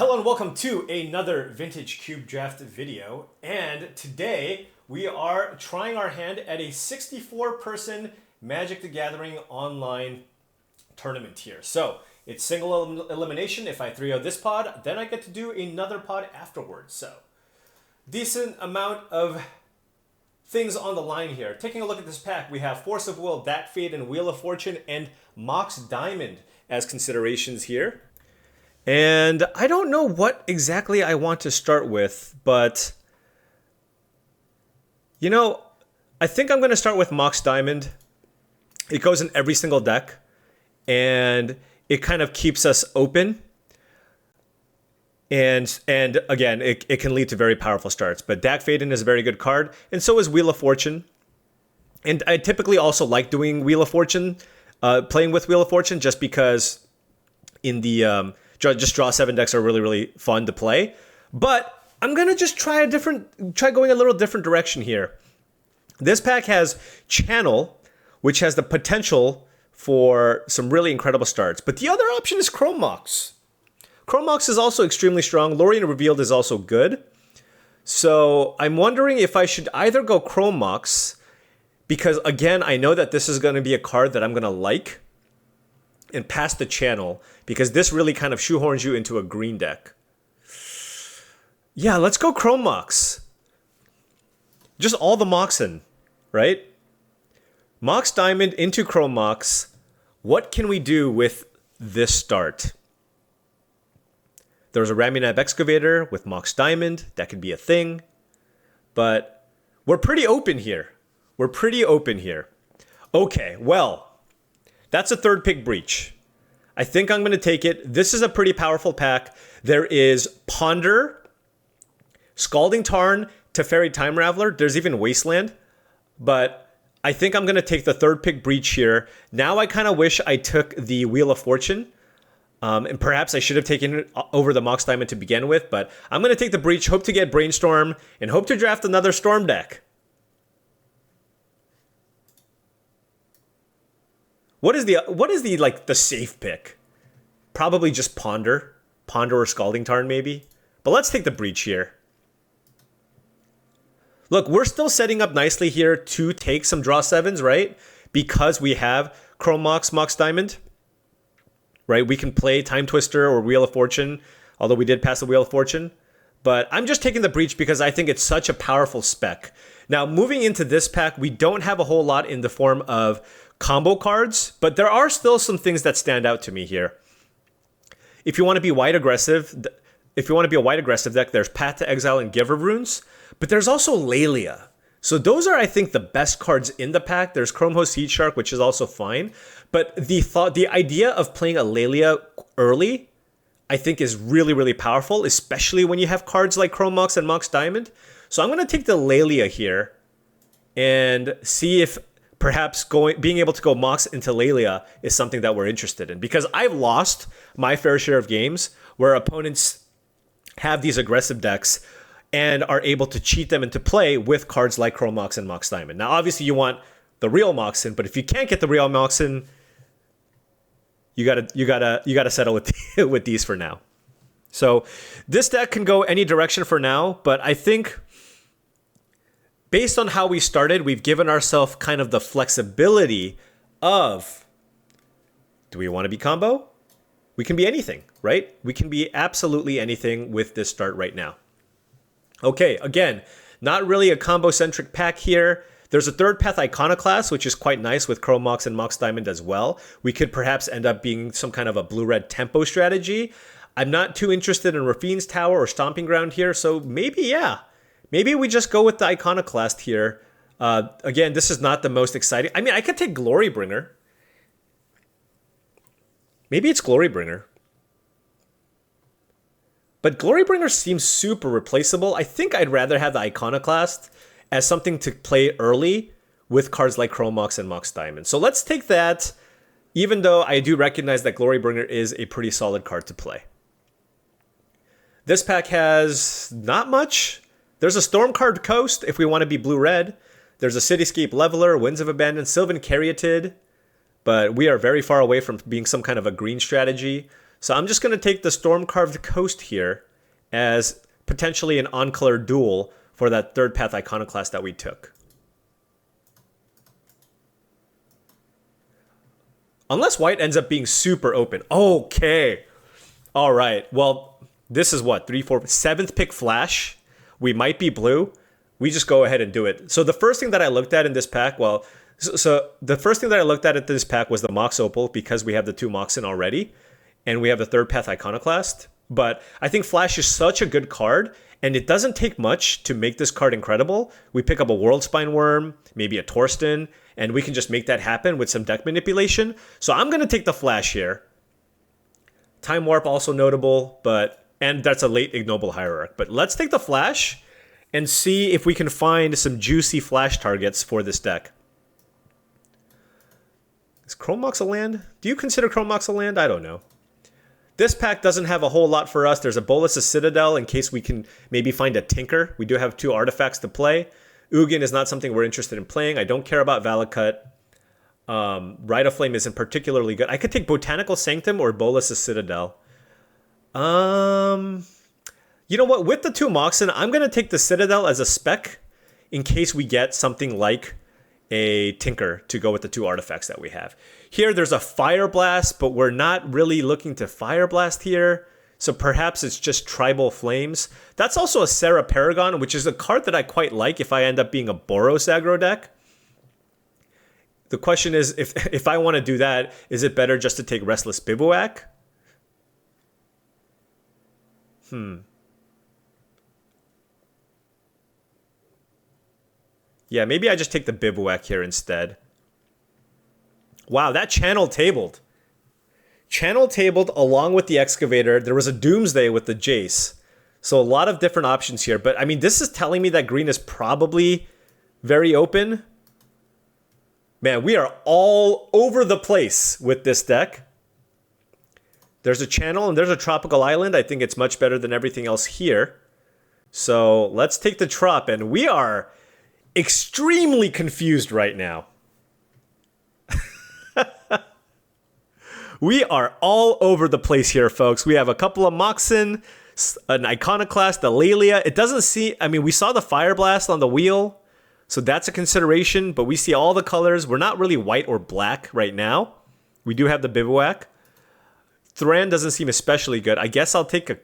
Hello and welcome to another Vintage Cube Draft video. And today we are trying our hand at a 64-person Magic the Gathering online tournament here. So it's single elimination. If I 3-0 this pod, then I get to do another pod afterwards. So decent amount of things on the line here. Taking a look at this pack, we have Force of Will, Dat Fade, and Wheel of Fortune, and Mox Diamond as considerations here. And I don't know what exactly I want to start with, but you know, I think I'm going to start with Mox Diamond. It goes in every single deck, and it kind of keeps us open. And again, it can lead to very powerful starts. But Dak Faden is a very good card, and so is Wheel of Fortune. And I typically also like doing Wheel of Fortune, playing with Wheel of Fortune, just because in the just draw 7 decks are really fun to play. But I'm gonna just try going a little different direction here. This pack has Channel, which has the potential for some really incredible starts. But the other option is Chrome Mox. Chrome Mox is also extremely strong. Lorien Revealed is also good. So I'm wondering if I should either go Chrome Mox, because again, I know that this is going to be a card that I'm going to like, and pass the Channel, because this really kind of shoehorns you into a green deck. Yeah, let's go Chrome Mox. Just all the Moxin, right? Mox Diamond into Chrome Mox. What can we do with this start? There's a Ramunap Excavator with Mox Diamond. That could be a thing. But we're pretty open here. Okay, well, that's a third pick breach. I think I'm going to take it. This is a pretty powerful pack. There is Ponder, Scalding Tarn, Teferi Time Raveler. There's even Wasteland. But I think I'm going to take the third pick breach here. Now I kind of wish I took the Wheel of Fortune. And perhaps I should have taken it over the Mox Diamond to begin with, but I'm going to take the breach, hope to get Brainstorm, and hope to draft another Storm deck. What is the like the safe pick? Probably just Ponder or Scalding Tarn maybe. But let's take the breach here. Look, we're still setting up nicely here to take some draw 7s, right? Because we have Chrome Mox, Mox Diamond. Right, we can play Time Twister or Wheel of Fortune, although we did pass the Wheel of Fortune. But I'm just taking the breach because I think it's such a powerful spec. Now, moving into this pack, we don't have a whole lot in the form of combo cards, but there are still some things that stand out to me here. If you want to be white aggressive, deck, there's Path to Exile and Giver Runes, but there's also Lelia. So those are, I think, the best cards in the pack. There's Chrome Host Seed Shark, which is also fine. But the idea of playing a Lelia early, I think, is really powerful, especially when you have cards like Chrome Mox and Mox Diamond. So I'm going to take the Lelia here and see if perhaps being able to go Mox into Lelia is something that we're interested in. Because I've lost my fair share of games where opponents have these aggressive decks and are able to cheat them into play with cards like Chrome Mox and Mox Diamond. Now, obviously, you want the real Moxin, but if you can't get the real Moxin, you gotta settle with these for now. So this deck can go any direction for now, but I think based on how we started, we've given ourselves kind of the flexibility of, do we want to be combo? We can be anything, right? We can be absolutely anything with this start right now. Okay, again, not really a combo-centric pack here. There's a third path Iconoclast, which is quite nice with Chrome Mox and Mox Diamond as well. We could perhaps end up being some kind of a blue-red tempo strategy. I'm not too interested in Rafine's Tower or Stomping Ground here, so maybe we just go with the Iconoclast here. Again, this is not the most exciting. I mean, I could take Glorybringer. Maybe it's Glorybringer. But Glorybringer seems super replaceable. I think I'd rather have the Iconoclast as something to play early with cards like Chrome Mox and Mox Diamond. So let's take that, even though I do recognize that Glorybringer is a pretty solid card to play. This pack has not much. There's a Stormcard Coast if we want to be blue-red. There's a Cityscape Leveler, Winds of Abandon, Sylvan Caryatid. But we are very far away from being some kind of a green strategy. So I'm just going to take the Storm-Carved Coast here as potentially an on-color duel for that third path Iconoclast that we took. Unless white ends up being super open. Okay. All right. Well, this is what? 3, 4, 7th pick flash. We might be blue. We just go ahead and do it. So the first thing that I looked at in this pack, the first thing that I looked at this pack was the Mox Opal because we have the 2 Moxen already. And we have the third path Iconoclast. But I think Flash is such a good card, and it doesn't take much to make this card incredible. We pick up a Worldspine Worm, maybe a Torsten, and we can just make that happen with some deck manipulation. So I'm going to take the Flash here. Time Warp also notable, and that's a late Ignoble Hierarch. But let's take the Flash and see if we can find some juicy Flash targets for this deck. Is Chrome Mox a land? Do you consider Chrome Mox a land? I don't know. This pack doesn't have a whole lot for us. There's a Bolus of Citadel in case we can maybe find a Tinker. We do have 2 artifacts to play. Ugin is not something we're interested in playing. I don't care about Valakut. Rite of Flame isn't particularly good. I could take Botanical Sanctum or Bolus of Citadel. You know what? With the 2 Moxen, I'm going to take the Citadel as a spec in case we get something like a Tinker to go with the 2 artifacts that we have. Here, there's a Fire Blast, but we're not really looking to Fire Blast here. So perhaps it's just Tribal Flames. That's also a Serra Paragon, which is a card that I quite like if I end up being a Boros aggro deck. The question is, if I want to do that, is it better just to take Restless Bivouac? Yeah, maybe I just take the Bivouac here instead. Wow, that Channel tabled. Channel tabled along with the Excavator. There was a Doomsday with the Jace. So a lot of different options here. But, I mean, this is telling me that green is probably very open. Man, we are all over the place with this deck. There's a Channel and there's a Tropical Island. I think it's much better than everything else here. So let's take the Trop. And we are extremely confused right now. We are all over the place here, folks. We have a couple of Moxen, an Iconoclast, a Lelia. It doesn't see... I mean, we saw the Fire Blast on the wheel, so that's a consideration, but we see all the colors. We're not really white or black right now. We do have the Bivouac. Thran doesn't seem especially good. I guess I'll take a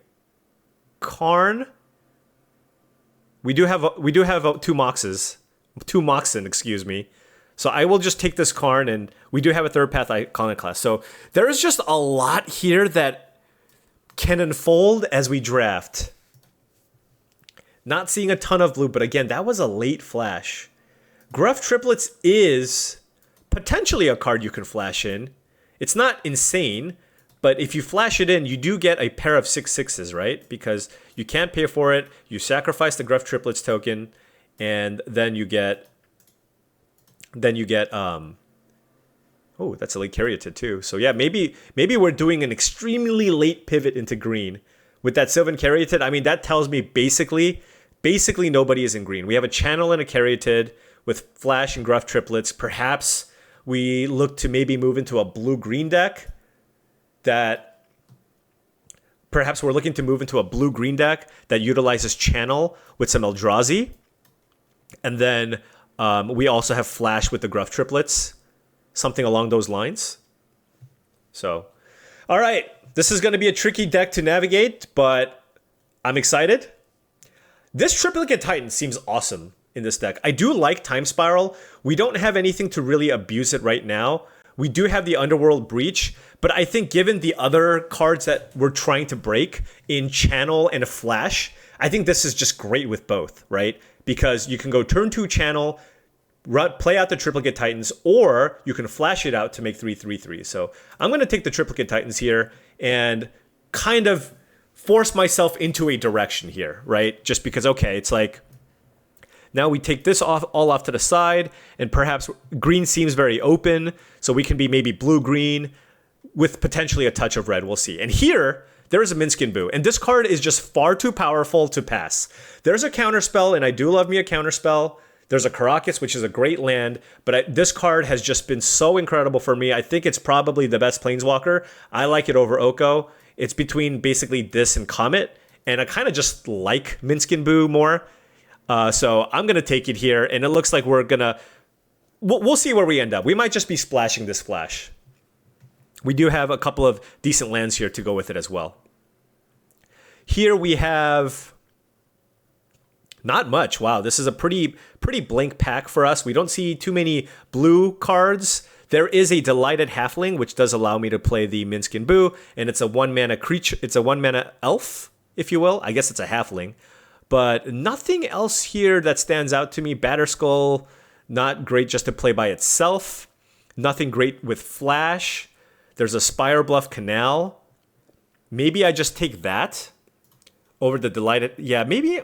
Karn. We do have 2 Moxes. 2 Moxen, excuse me. So I will just take this Karn, and we do have a third path Iconoclast. So there is just a lot here that can unfold as we draft. Not seeing a ton of blue, but again, that was a late flash. Gruff Triplets is potentially a card you can flash in. It's not insane, but if you flash it in, you do get a pair of 6/6s, right? Because you can't pay for it, you sacrifice the Gruff Triplets token, and then you get... oh, that's a late Caryatid too. So yeah, maybe we're doing an extremely late pivot into green. With that Sylvan Caryatid, I mean, that tells me basically nobody is in green. We have a Channel and a Caryatid with Flash and Gruff Triplets. Perhaps we look to maybe move into a blue-green deck that... Perhaps we're looking to move into a blue-green deck that utilizes Channel with some Eldrazi. And then... we also have Flash with the Gruff Triplets. Something along those lines. So, all right. This is going to be a tricky deck to navigate, but I'm excited. This Triplicate Titan seems awesome in this deck. I do like Time Spiral. We don't have anything to really abuse it right now. We do have the Underworld Breach, but I think given the other cards that we're trying to break in Channel and Flash, I think this is just great with both, right? Because you can go turn 2 Channel, play out the Triplicate Titans, or you can flash it out to make 3/3/3. So I'm going to take the Triplicate Titans here and kind of force myself into a direction here, right? Just because, okay, it's like, now we take this all off to the side, and perhaps green seems very open, so we can be maybe blue-green with potentially a touch of red. We'll see. And here, there is a Minskin Boo, and this card is just far too powerful to pass. There's a counterspell, and I do love me a counterspell. There's a Karakas, which is a great land, but this card has just been so incredible for me. I think it's probably the best Planeswalker. I like it over Oko, It's between basically this and Comet, and I kind of just like Minskin Boo more. So I'm going to take it here, and it looks like we're going to... We'll see where we end up. We might just be splashing this flash. We do have a couple of decent lands here to go with it as well. Here we have... Not much. Wow, this is a pretty blank pack for us. We don't see too many blue cards. There is a Delighted Halfling, which does allow me to play the Minskin Boo, and it's a 1-mana creature. It's a 1-mana elf, if you will. I guess it's a halfling. But nothing else here that stands out to me. Batterskull, not great just to play by itself. Nothing great with Flash. There's a Spirebluff Canal. Maybe I just take that over the Delighted... Yeah, maybe...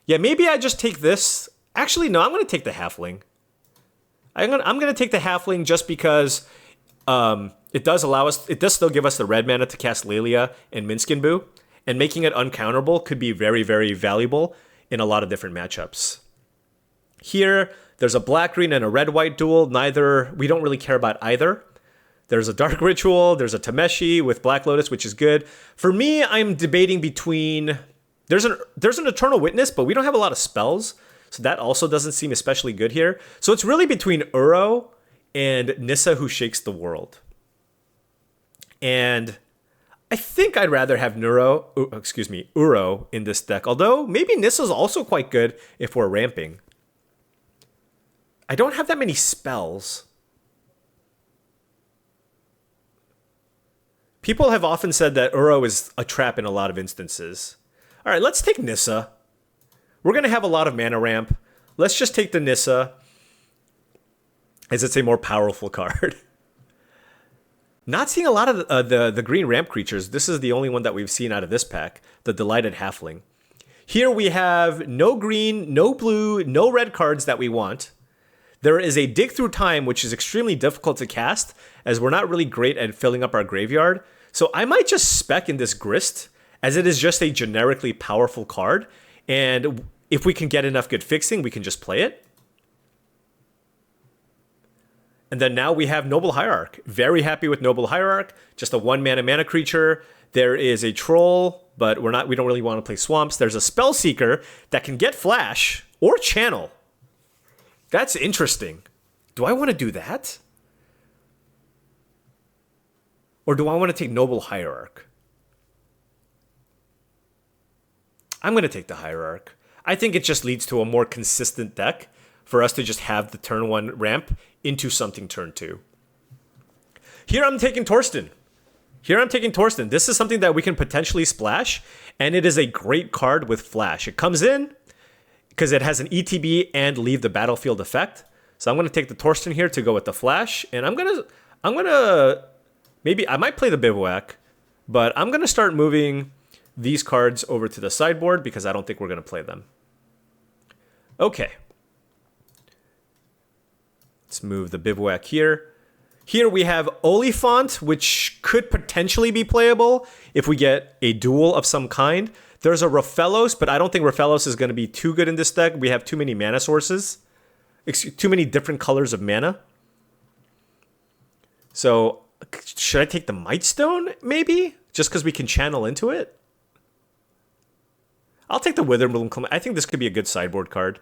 Yeah, maybe I just take this. Actually, no, I'm going to take the halfling. I'm going to take the halfling just because it does allow us... It does still give us the red mana to cast Lelia and Minskin Boo. And making it uncounterable could be very, very valuable in a lot of different matchups. Here, there's a black-green and a red-white duel. Neither... We don't really care about either. There's a Dark Ritual. There's a Tameshi with Black Lotus, which is good. For me, I'm debating between... There's an Eternal Witness, but we don't have a lot of spells. So that also doesn't seem especially good here. So it's really between Uro and Nissa Who Shakes the World. And I think I'd rather have Uro in this deck. Although maybe Nissa's also quite good if we're ramping. I don't have that many spells. People have often said that Uro is a trap in a lot of instances. All right, let's take Nissa. We're going to have a lot of mana ramp. Let's just take the Nissa, as it's a more powerful card. Not seeing a lot of the green ramp creatures. This is the only one that we've seen out of this pack, the Delighted Halfling. Here we have no green, no blue, no red cards that we want. There is a Dig Through Time, which is extremely difficult to cast, as we're not really great at filling up our graveyard. So I might just spec in this Grist, as it is just a generically powerful card. And if we can get enough good fixing, we can just play it. And then now we have Noble Hierarch. Very happy with Noble Hierarch. Just a 1-mana creature. There is a Troll, but we don't really want to play Swamps. There's a Spellseeker that can get Flash or Channel. That's interesting. Do I want to do that? Or do I want to take Noble Hierarch? I'm going to take the Hierarch. I think it just leads to a more consistent deck for us to just have the turn 1 ramp into something turn 2. Here I'm taking Torsten. This is something that we can potentially splash, and it is a great card with Flash. It comes in because it has an ETB and leave the battlefield effect. So I'm going to take the Torsten here to go with the Flash, and I'm going to maybe I might play the Bivouac, but I'm going to start moving these cards over to the sideboard because I don't think we're going to play them. Okay. Let's move the Bivouac here. Here we have Oliphant, which could potentially be playable if we get a duel of some kind. There's a Raphaelos, but I don't think Raphaelos is going to be too good in this deck. We have too many mana sources. Too many different colors of mana. So, should I take the Mightstone, maybe? Just because we can channel into it? I'll take the Witherbloom Clement. I think this could be a good sideboard card.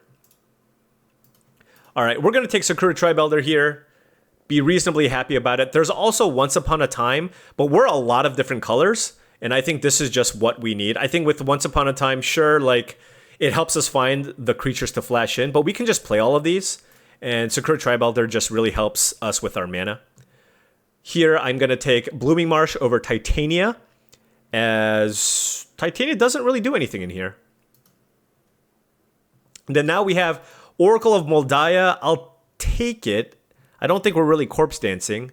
All right, we're going to take Sakura Tribe Elder here. Be reasonably happy about it. There's also Once Upon a Time, but we're a lot of different colors, and I think this is just what we need. I think with Once Upon a Time, sure, like, it helps us find the creatures to flash in, but we can just play all of these, and Sakura Tribe Elder just really helps us with our mana. Here, I'm going to take Blooming Marsh over Titania, as Titania doesn't really do anything in here. And then now we have Oracle of Moldiah. I'll take it. I don't think we're really corpse dancing.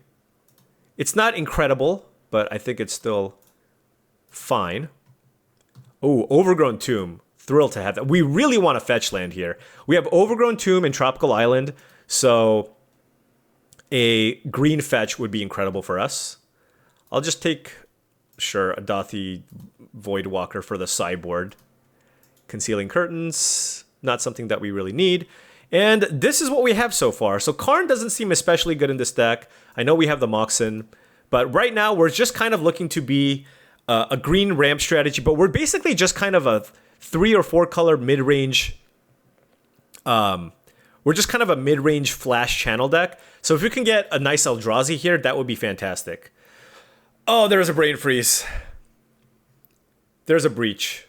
It's not incredible, but I think it's still fine. Oh, Overgrown Tomb. Thrilled to have that. We really want to fetch land here. We have Overgrown Tomb and Tropical Island, so a green fetch would be incredible for us. I'll just take, sure, a Dathi Voidwalker for the sideboard. Concealing Curtains, not something that we really need. And this is what we have so far. So Karn doesn't seem especially good in this deck. I know we have the Moxen, But right now, we're just kind of looking to be a green ramp strategy, but we're basically just kind of a 3 or 4 color mid-range. We're just kind of a mid-range flash channel deck. So if we can get a nice Eldrazi here, that would be fantastic. Oh, there's a brain freeze. There's a breach.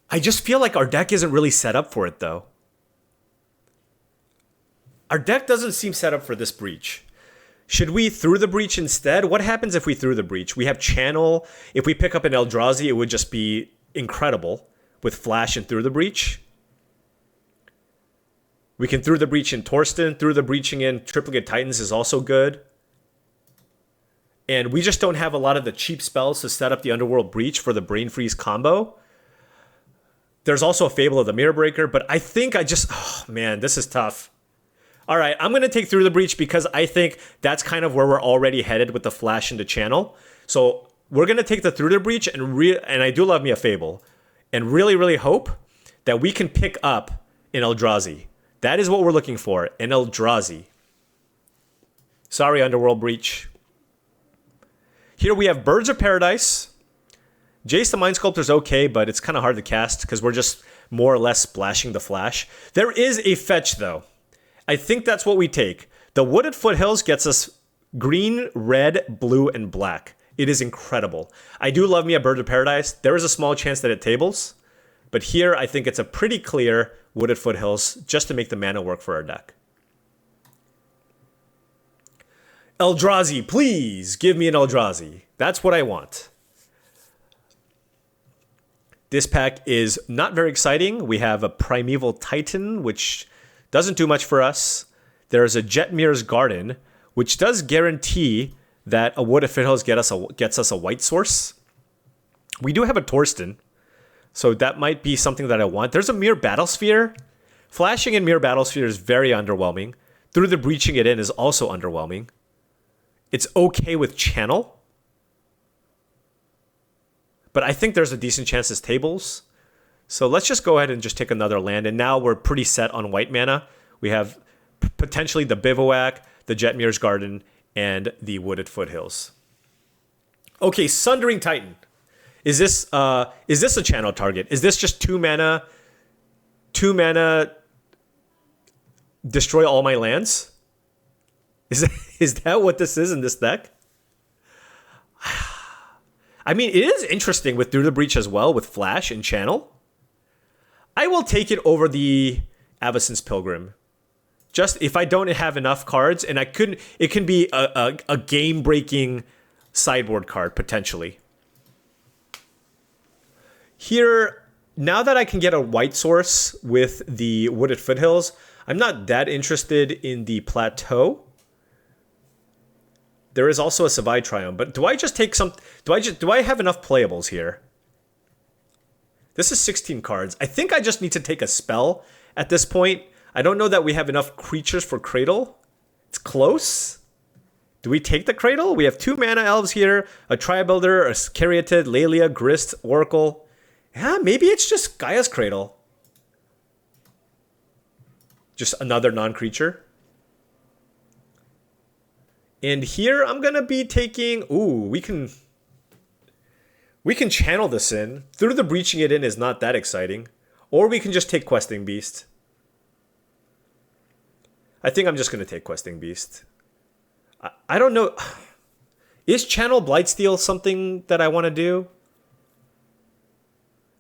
I just feel like our deck isn't really set up for it, though. Our deck doesn't seem set up for this breach. Should we through the breach instead? What happens if we through the breach? We have channel. If we pick up an Eldrazi, it would just be incredible with flash and through the breach. We can through the breach in Torsten. Through the breaching in Triplicate Titans is also good. And we just don't have a lot of the cheap spells to set up the Underworld Breach for the Brain Freeze combo. There's also a Fable of the Mirror Breaker, but I think oh man, this is tough. All right, I'm going to take Through the Breach because I think that's kind of where we're already headed with the flash into channel. So we're going to take the Through the Breach, and I do love me a Fable, and really, really hope that we can pick up an Eldrazi. That is what we're looking for, an Eldrazi. Sorry, Underworld Breach. Here we have Birds of Paradise. Jace the Mind Sculptor is okay, but it's kind of hard to cast because we're just more or less splashing the flash. There is a fetch, though. I think that's what we take. The Wooded Foothills gets us green, red, blue, and black. It is incredible. I do love me a Bird of Paradise. There is a small chance that it tables. But here, I think it's a pretty clear Wooded Foothills just to make the mana work for our deck. Eldrazi, please give me an Eldrazi. That's what I want. This pack is not very exciting. We have a Primeval Titan, which doesn't do much for us. There's a Jetmir's Garden, which does guarantee that a Wooded Foothills gets us a white source. We do have a Torsten, so that might be something that I want. There's a Mere Battlesphere. Flashing in Mere Battlesphere is very underwhelming. Through the Breaching it in is also underwhelming. It's okay with channel, but I think there's a decent chance it's tables. So let's just go ahead and just take another land. And now we're pretty set on white mana. We have potentially the Bivouac, the Jetmir's Garden, and the Wooded Foothills. Okay, Sundering Titan. Is this a channel target? Is this just 2 mana? 2 mana destroy all my lands? Is that what this is in this deck? I mean, it is interesting with Through the Breach as well, with Flash and Channel. I will take it over the Avacyn's Pilgrim. Just if I don't have enough cards, and it can be a game-breaking sideboard card, potentially. Here, now that I can get a white source with the Wooded Foothills, I'm not that interested in the Plateau. There is also a Savai Triumph, but do I just take some? Do I have enough playables here? This is 16 cards. I think I just need to take a spell at this point. I don't know that we have enough creatures for Cradle. It's close. Do we take the Cradle? We have 2 mana elves here, a Tri-Builder, a Caryatid, Lelia, Grist, Oracle. Yeah, maybe it's just Gaia's Cradle. Just another non-creature. And here I'm going to be taking... Ooh, we can channel this in. Through the Breaching it in is not that exciting. Or we can just take Questing Beast. I think I'm just going to take Questing Beast. I don't know. Is Channel Blightsteel something that I want to do?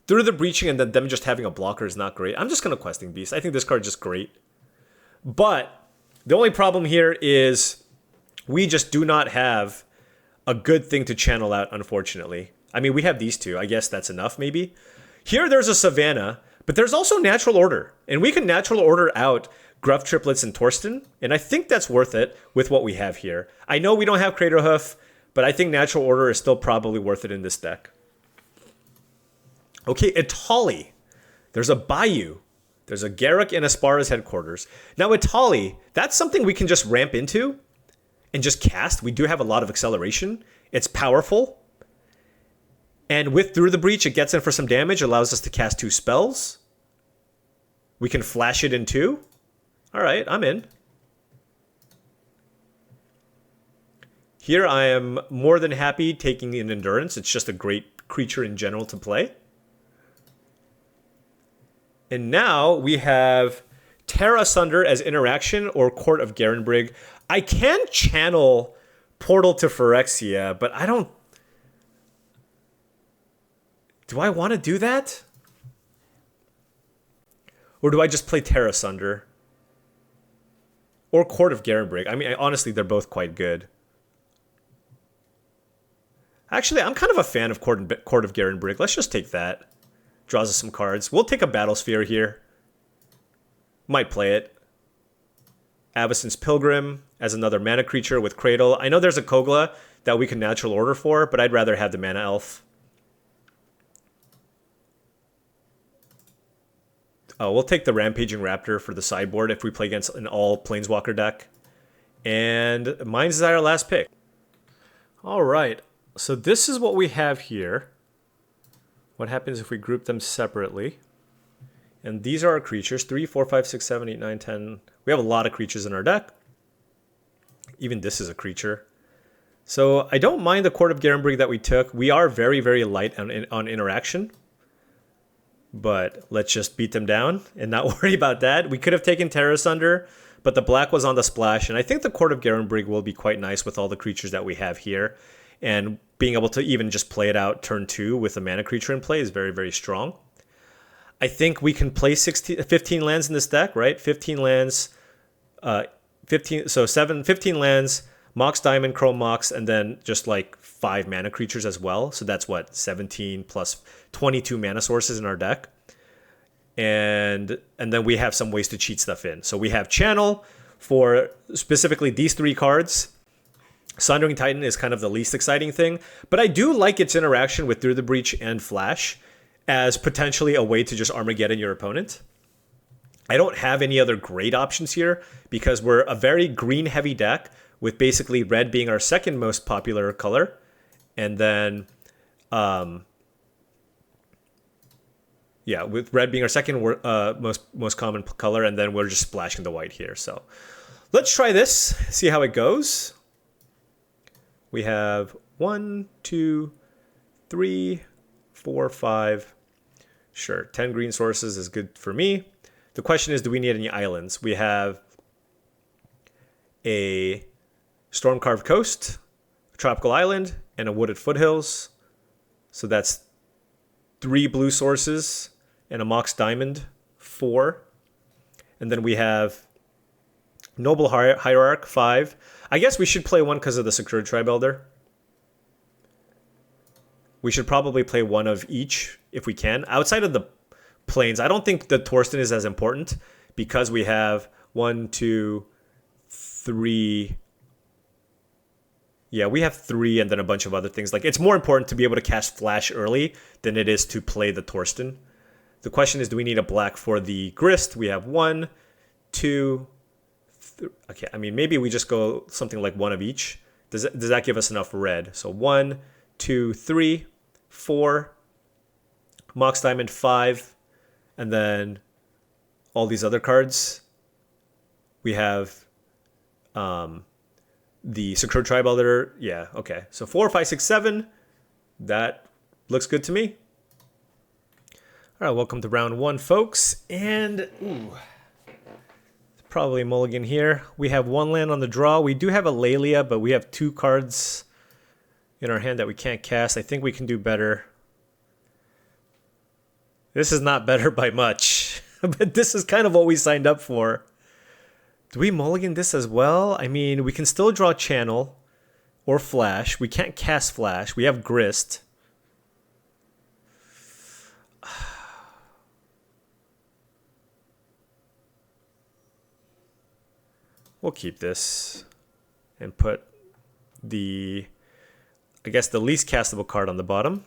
Through the Breaching and then them just having a blocker is not great. I'm just going to Questing Beast. I think this card is just great. But the only problem here is we just do not have a good thing to channel out, unfortunately. I mean, we have these two. I guess that's enough, maybe. Here, there's a Savannah, but there's also Natural Order. And we can Natural Order out Gruff Triplets and Torsten, and I think that's worth it with what we have here. I know we don't have Craterhoof, but I think Natural Order is still probably worth it in this deck. Okay, Itali. There's a Bayou. There's a Garruk and Aspara's Headquarters. Now, Itali, that's something we can just ramp into and just cast. We do have a lot of acceleration. It's powerful. And with Through the Breach, it gets in for some damage, allows us to cast 2 spells. We can flash it in 2. All right, I'm in. Here I am more than happy taking an Endurance. It's just a great creature in general to play. And now we have Tear Asunder as interaction or Court of Garenbrig. I can channel Portal to Phyrexia, but I don't... Do I want to do that? Or do I just play Tear Asunder? Or Court of Garenbrig? I mean, honestly, they're both quite good. Actually, I'm kind of a fan of Court of Garenbrig. Let's just take that. Draws us some cards. We'll take a Battlesphere here. Might play it. Avacyn's Pilgrim as another mana creature with Cradle. I know there's a Kogla that we can natural order for, but I'd rather have the Mana Elf. Oh, we'll take the Rampaging Raptor for the sideboard if we play against an all Planeswalker deck. And Mind's Desire last pick. All right. So this is what we have here. What happens if we group them separately? And these are our creatures. 3, 4, 5, 6, 7, 8, 9, 10. We have a lot of creatures in our deck. Even this is a creature. So I don't mind the Court of Garenbrig that we took. We are very, very light on interaction. But let's just beat them down and not worry about that. We could have taken Tear Asunder, but the black was on the splash. And I think the Court of Garenbrig will be quite nice with all the creatures that we have here. And being able to even just play it out turn 2 with a mana creature in play is very, very strong. I think we can play 15 lands in this deck, right? 15 lands, 15 lands, Mox Diamond, Chrome Mox, and then just like 5 mana creatures as well. So that's what, 17 plus 22 mana sources in our deck. And then we have some ways to cheat stuff in. So we have Channel for specifically these 3 cards. Sundering Titan is kind of the least exciting thing, but I do like its interaction with Through the Breach and Flash as potentially a way to just Armageddon your opponent. I don't have any other great options here because we're a very green-heavy deck with basically red being our second most popular color. And then, yeah, with red being our second most common color, and then we're just splashing the white here. So let's try this, see how it goes. We have 1, 2, 3, 4, 5. Sure, 10 green sources is good for me. The question is, do we need any islands? We have a Storm-Carved Coast, a Tropical Island, and a Wooded Foothills. So that's 3 blue sources and a Mox Diamond, 4. And then we have Noble Hierarch, 5. I guess we should play one because of the Secured Tribe Elder. We should probably play one of each if we can. Outside of the planes, I don't think the Torsten is as important because we have 1, 2, 3. Yeah, we have 3 and then a bunch of other things. Like, it's more important to be able to cast Flash early than it is to play the Torsten. The question is, do we need a black for the Grist? We have 1, 2, 3. Okay, I mean, maybe we just go something like 1 of each. Does that give us enough red? So 1, 2, 3, 4, Mox Diamond, 5, and then all these other cards. We have the Secured Tribe Elder. Yeah, okay. So 4, 5, 6, 7. That looks good to me. All right, welcome to round 1, folks. And probably mulligan here. We have 1 land on the draw. We do have a Laelia, but we have 2 cards in our hand that we can't cast. I think we can do better. This is not better by much, but this is kind of what we signed up for. Do we mulligan this as well? I mean, we can still draw Channel or Flash. We can't cast Flash. We have Grist. We'll keep this and put the, I guess, the least castable card on the bottom.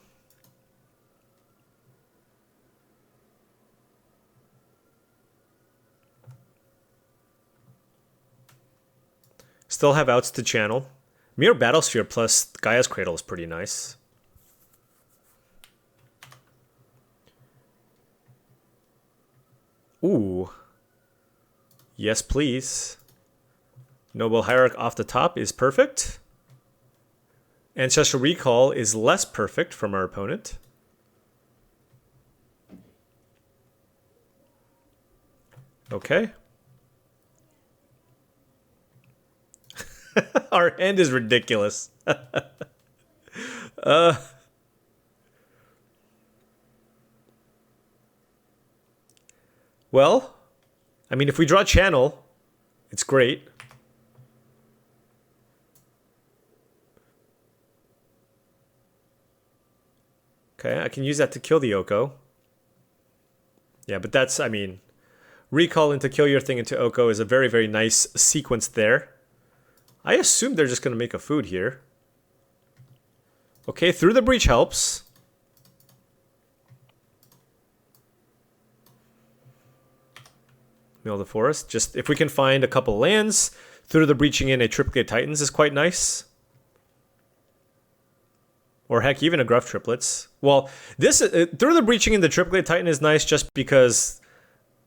Still have outs to Channel. Mere Battlesphere plus Gaia's Cradle is pretty nice. Ooh. Yes, please. Noble Hierarch off the top is perfect. Ancestral Recall is less perfect from our opponent. Okay. Our hand is ridiculous. Well, I mean, if we draw channel, it's great. Okay, I can use that to kill the Oko. Yeah, but that's, I mean, recall into kill your thing into Oko is a very, very nice sequence there. I assume they're just going to make a food here. Okay, Through the Breach helps. Mill the Forest. Just if we can find a couple lands, Through the Breaching in a Triplicate Titans is quite nice. Or heck, even a Gruff Triplets. Well, this Through the Breaching in the Triplicate Titan is nice just because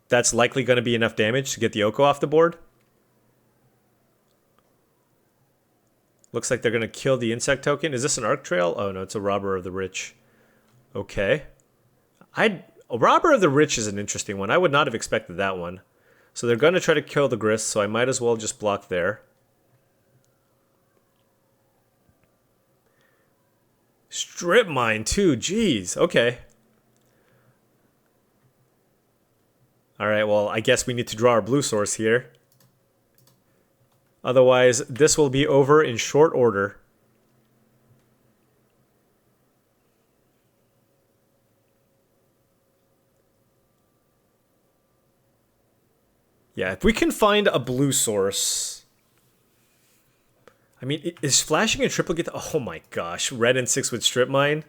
that's likely going to be enough damage to get the Oko off the board. Looks like they're going to kill the insect token. Is this an Arc Trail? Oh no, it's a Robber of the Rich. Okay. A Robber of the Rich is an interesting one. I would not have expected that one. So they're going to try to kill the Grist, so I might as well just block there. Strip Mine too, jeez. Okay. Alright, well, I guess we need to draw our blue source here. Otherwise, this will be over in short order. Yeah, if we can find a blue source. I mean, is flashing a triplicate? Oh my gosh, red and 6 with Strip Mine.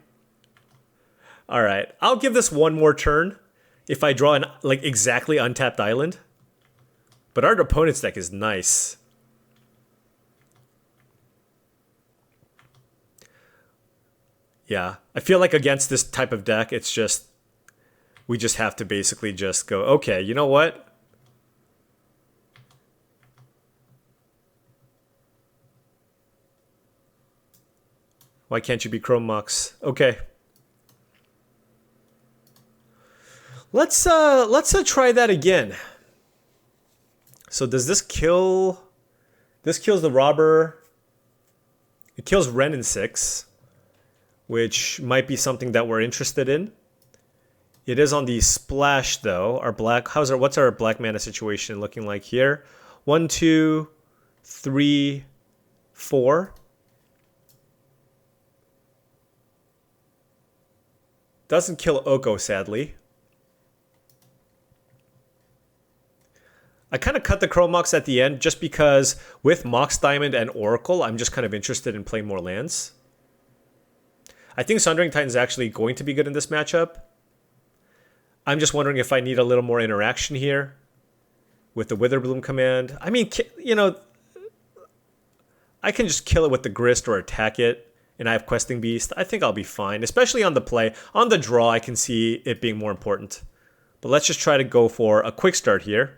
Alright, I'll give this one more turn if I draw an like exactly untapped island. But our opponent's deck is nice. Yeah, I feel like against this type of deck, it's just, we just have to basically just go, okay, you know what? Why can't you be Chrome Mox? Okay. Let's try that again. So does this kill? This kills the Robber. It kills Ren in 6, which might be something that we're interested in. It is on the splash though. Our black, what's our black mana situation looking like here? 1, 2, 3, 4. Doesn't kill Oko, sadly. I kind of cut the Chrome Mox at the end just because with Mox Diamond and Oracle, I'm just kind of interested in playing more lands. I think Sundering Titan is actually going to be good in this matchup. I'm just wondering if I need a little more interaction here with the Witherbloom command. I mean, you know, I can just kill it with the Grist or attack it. And I have Questing Beast. I think I'll be fine, especially on the play. On the draw, I can see it being more important. But let's just try to go for a quick start here.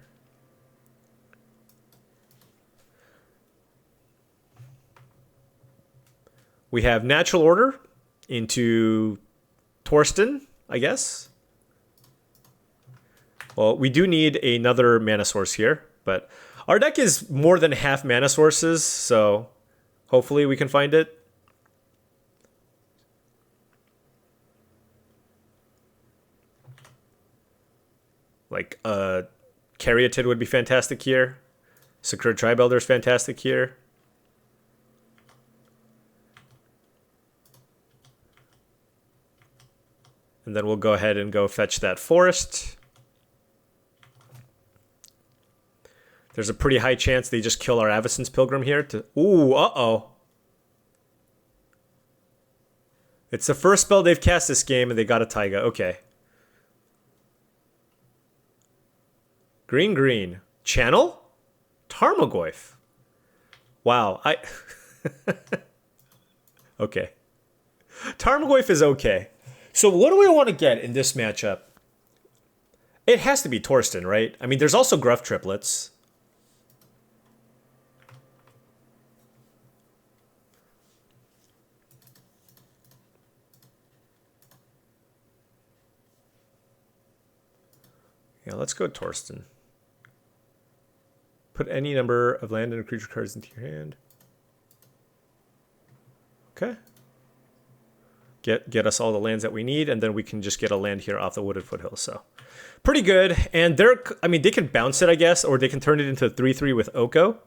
We have Natural Order into Torsten, I guess. Well, we do need another mana source here, but our deck is more than half mana sources, so hopefully we can find it. Like, Caryatid would be fantastic here. Secured Tribe-Elder is fantastic here. And then we'll go ahead and go fetch that forest. There's a pretty high chance they just kill our Avacyn's Pilgrim here. Ooh, uh-oh. It's the first spell they've cast this game, and they got a Taiga. Okay. Green, green. Channel? Tarmogoyf. Wow, okay. Tarmogoyf is okay. So what do we want to get in this matchup? It has to be Torsten, right? I mean, there's also Gruff Triplets. Yeah, let's go Torsten. Put any number of land and creature cards into your hand. Okay. Get us all the lands that we need, and then we can just get a land here off the Wooded Foothills. So pretty good. And they can bounce it, I guess, or they can turn it into a 3/3 with Oko.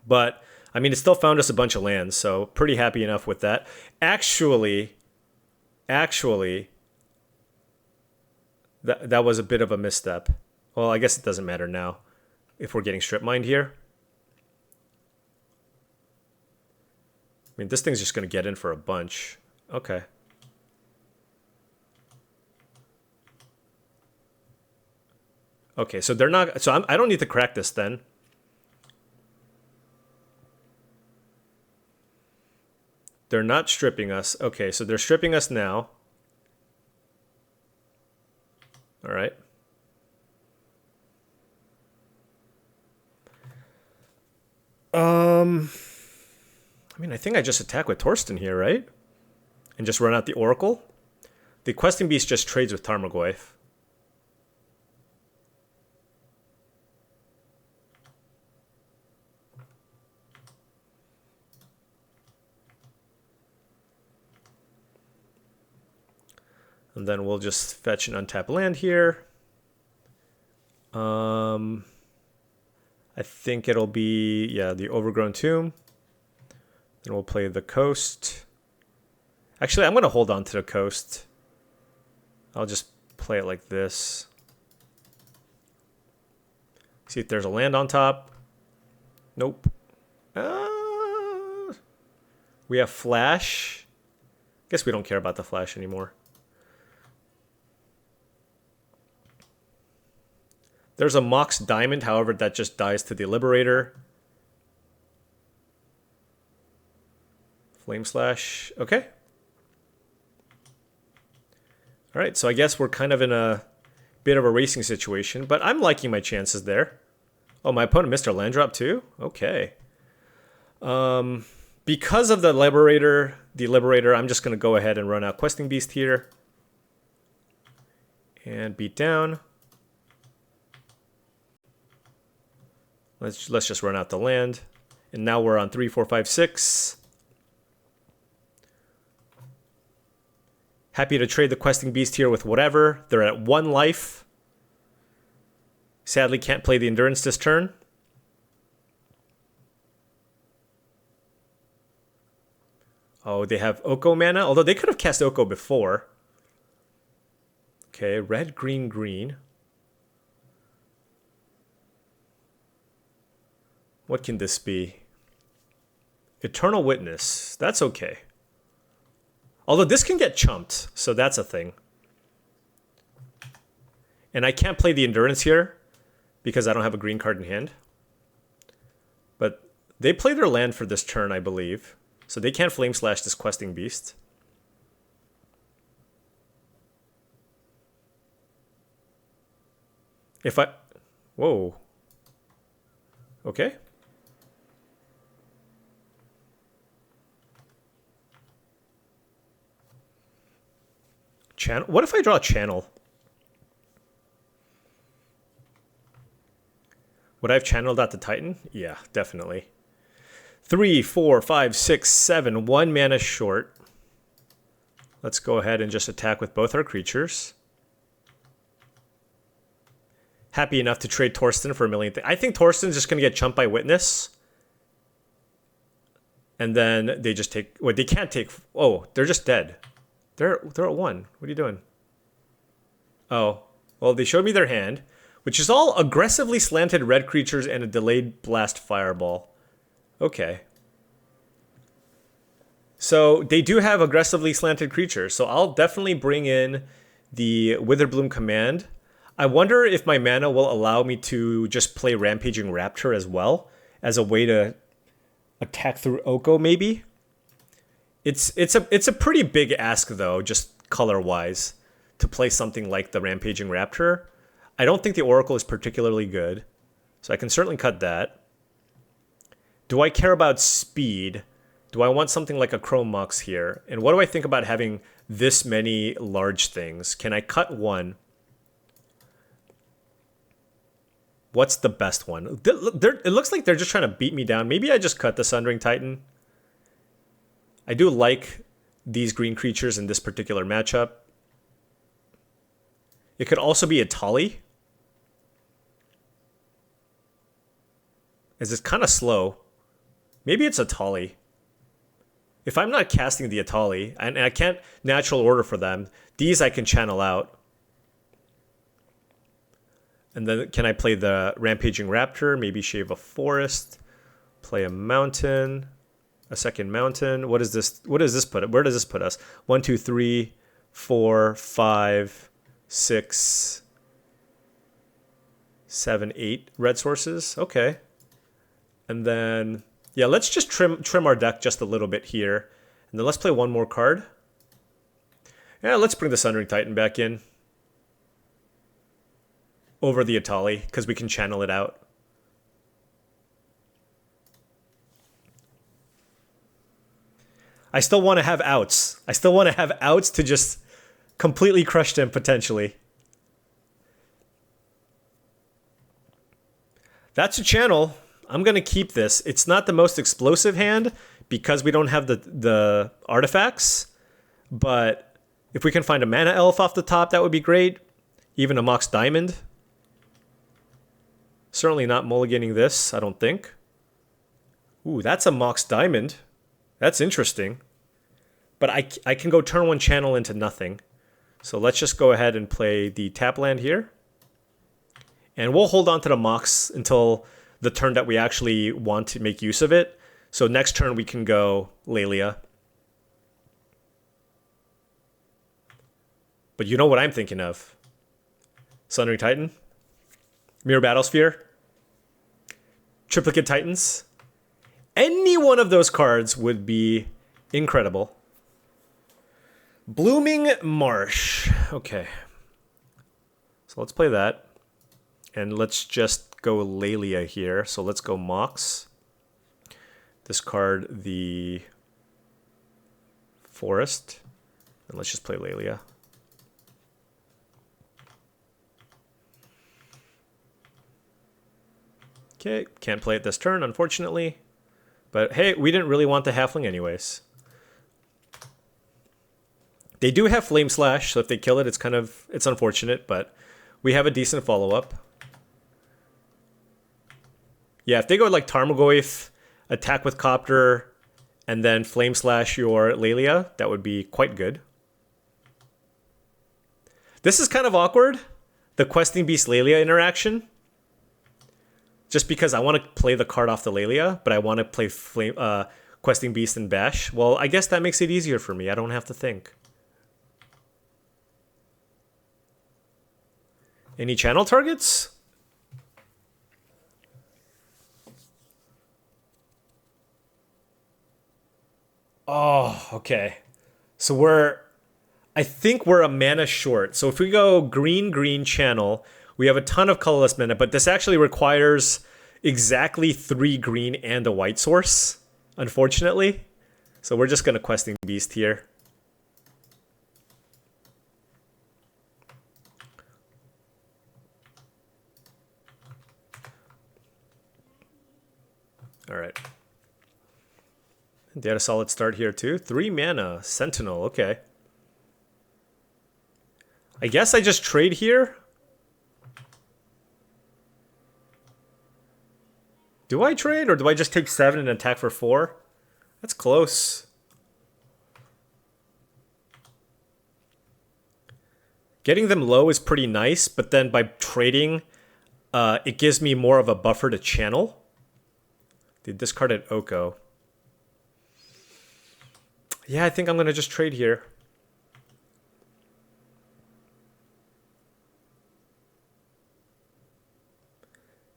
But I mean, it still found us a bunch of lands, so pretty happy enough with that. Actually, that was a bit of a misstep. Well, I guess it doesn't matter now if we're getting strip mined here. I mean, this thing's just going to get in for a bunch. Okay. Okay, so they're not... So I don't need to crack this then. They're not stripping us. Okay, so they're stripping us now. All right. I mean, I think I just attack with Torsten here, right? And just run out the Oracle. The Questing Beast just trades with Tarmogoyf. And then we'll just fetch an untapped land here. I think it'll be, yeah, the Overgrown Tomb. Then we'll play the Coast. Actually, I'm going to hold on to the Coast. I'll just play it like this. See if there's a land on top. Nope. We have Flash. Guess we don't care about the Flash anymore. There's a Mox Diamond, however, that just dies to the Liberator. Flame Slash. Okay. All right, so I guess we're kind of in a bit of a racing situation, but I'm liking my chances there. Oh, my opponent missed our land drop too? Okay. Because of the Liberator, I'm just going to go ahead and run out Questing Beast here. And beat down. Let's just run out the land. And now we're on 3, 4, 5, 6. Happy to trade the Questing Beast here with whatever. They're at 1 life. Sadly, can't play the Endurance this turn. Oh, they have Oko mana, although they could have cast Oko before. Okay, red, green, green. What can this be? Eternal Witness. That's okay. Although this can get chumped, so that's a thing. And I can't play the Endurance here because I don't have a green card in hand. But they play their land for this turn, I believe. So they can't Flame Slash this Questing Beast. If I... Whoa. Okay. Channel. What if I draw a channel? Would I have channeled out the Titan? Yeah, definitely. 3, 4, 5, 6, 7. 1 mana short. Let's go ahead and just attack with both our creatures. Happy enough to trade Torsten for a million things. I think Torsten's just going to get chumped by Witness. And then they just take... Wait, they can't take... Oh, they're just dead. They're at 1. What are you doing? Oh. Well, they showed me their hand, which is all aggressively slanted red creatures and a delayed blast fireball. Okay. So they do have aggressively slanted creatures, so I'll definitely bring in the Witherbloom command. I wonder if my mana will allow me to just play Rampaging Raptor as well, as a way to attack through Oko, maybe? It's a pretty big ask, though, just color-wise, to play something like the Rampaging Raptor. I don't think the Oracle is particularly good, so I can certainly cut that. Do I care about speed? Do I want something like a Chrome Mox here? And what do I think about having this many large things? Can I cut one? What's the best one? It looks like they're just trying to beat me down. Maybe I just cut the Sundering Titan. I do like these green creatures in this particular matchup. It could also be a Tali, as it's kind of slow. Maybe it's a Tali. If I'm not casting the Atali, and I can't natural order for them, these I can channel out. And then can I play the Rampaging Raptor, maybe shave a forest, play a mountain, a second mountain. What is this? What does this put? Where does this put us? 1, 2, 3, 4, 5, 6, 7, 8 red sources. Okay. And then, yeah, let's just trim our deck just a little bit here. And then let's play one more card. Yeah, let's bring the Sundering Titan back in. Over the Atali, because we can channel it out. I still want to have outs. I still want to have outs to just completely crush them potentially. That's a channel. I'm going to keep this. It's not the most explosive hand because we don't have the artifacts. But if we can find a mana elf off the top, that would be great. Even a Mox Diamond. Certainly not mulliganing this, I don't think. Ooh, that's a Mox Diamond. That's interesting. But I can go turn one channel into nothing. So let's just go ahead and play the tap land here. And we'll hold on to the Mox until the turn that we actually want to make use of it. So next turn we can go Lelia. But you know what I'm thinking of. Sundering Titan. Mirror Battlesphere. Triplicate Titans. Any one of those cards would be incredible. Blooming Marsh. Okay. So let's play that. And let's just go Lelia here. So let's go Mox. Discard the Forest. And let's just play Lelia. Okay, can't play it this turn, unfortunately. But hey, we didn't really want the Halfling anyways. They do have Flame Slash, so if they kill it, it's unfortunate, but we have a decent follow-up. Yeah, if they go like Tarmogoyf, attack with Copter, and then Flame Slash your Lelia, that would be quite good. This is kind of awkward, the Questing Beast Lelia interaction. Just because I want to play the card off the Lelia, but I want to play Questing Beast and Bash. Well, I guess that makes it easier for me. I don't have to think. Any channel targets? Oh, okay. So I think we're a mana short. So if we go green, green channel, we have a ton of colorless mana, but this actually requires exactly 3 green and a white source, unfortunately. So we're just going to Questing Beast here. All right. They had a solid start here too. 3 mana, Sentinel, okay. I guess I just trade here. Do I trade or do I just take 7 and attack for 4? That's close. Getting them low is pretty nice, but then by trading, it gives me more of a buffer to channel. They discarded Oko. Yeah, I think I'm going to just trade here.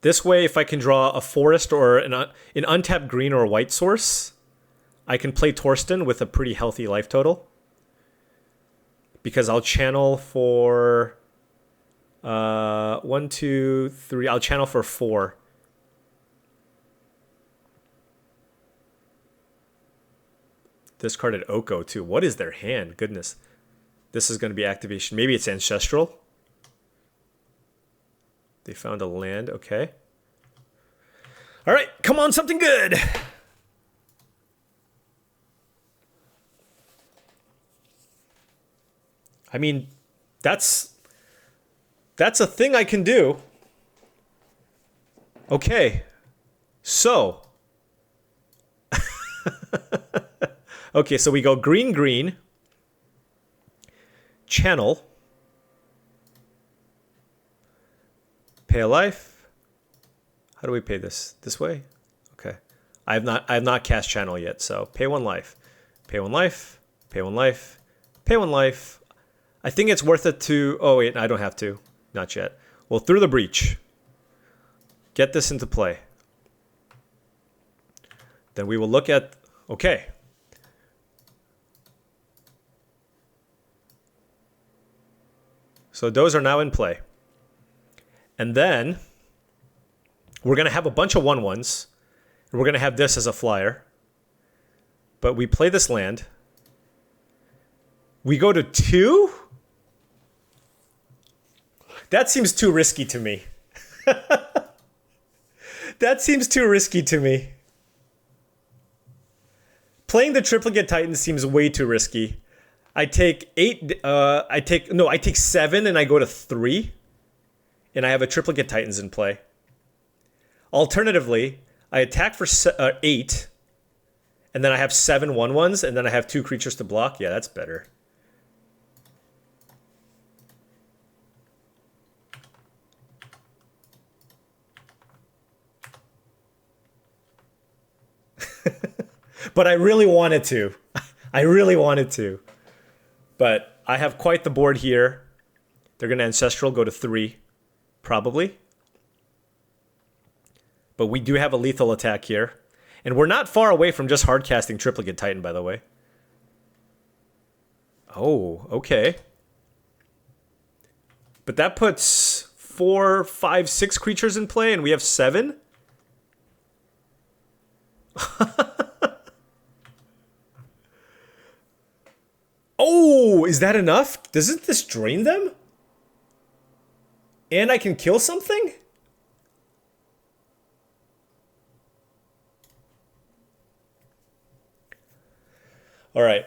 This way, if I can draw a forest or an untapped green or a white source, I can play Torsten with a pretty healthy life total. Because I'll channel for 1, 2, 3. I'll channel for 4. Discarded Oko too. What is their hand? Goodness. This is going to be activation. Maybe it's Ancestral. They found a land. Okay. All right. Come on, something good. I mean, that's a thing I can do. Okay. So. Okay, so we go green, green. Channel. Pay a life. How do we pay this? This way? Okay. I have not cast channel yet, so pay 1 life. Pay 1 life. Pay 1 life. Pay 1 life. I think it's worth it to... Oh, wait, I don't have to. Not yet. Well, through the breach. Get this into play. Then we will look at... Okay. So those are now in play. And then we're going to have a bunch of 1/1s. And we're going to have this as a flyer. But we play this land. We go to 2? That seems too risky to me. That seems too risky to me. Playing the Triplicate Titan seems way too risky. I take 8, I take 7 and I go to 3. And I have a Triplicate Titans in play. Alternatively, I attack for 8. And then I have 7 1/1s and then I have 2 creatures to block. Yeah, that's better. But I really wanted to. I really wanted to. But I have quite the board here. They're going to Ancestral, go to 3. Probably. But we do have a lethal attack here. And we're not far away from just hardcasting Triplicate Titan, by the way. Oh, okay. But that puts 4, 5, 6 creatures in play, and we have 7? Oh, is that enough? Doesn't this drain them? And I can kill something? All right.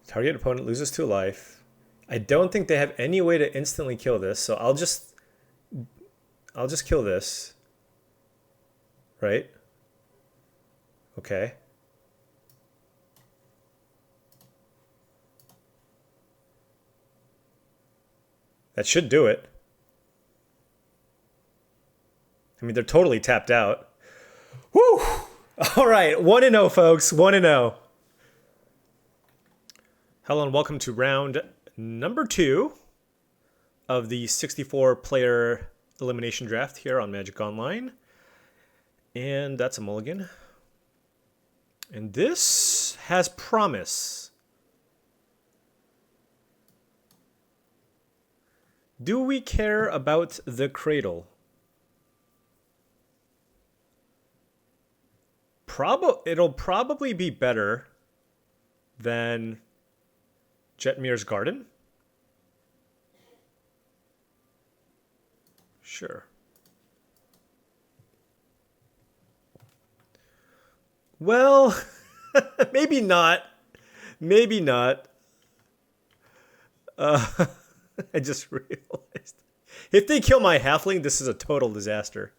Target opponent loses 2 life. I don't think they have any way to instantly kill this, so I'll just kill this. Right? Okay. That should do it. I mean, they're totally tapped out. Woo! All right, 1-0, folks. 1-0. Hello and welcome to round number 2 of the 64-player elimination draft here on Magic Online. And that's a mulligan. And this has promise. Do we care about the cradle? It'll probably be better than Jetmir's Garden. Sure. Well, maybe not. Maybe not. I just realized. If they kill my halfling, this is a total disaster.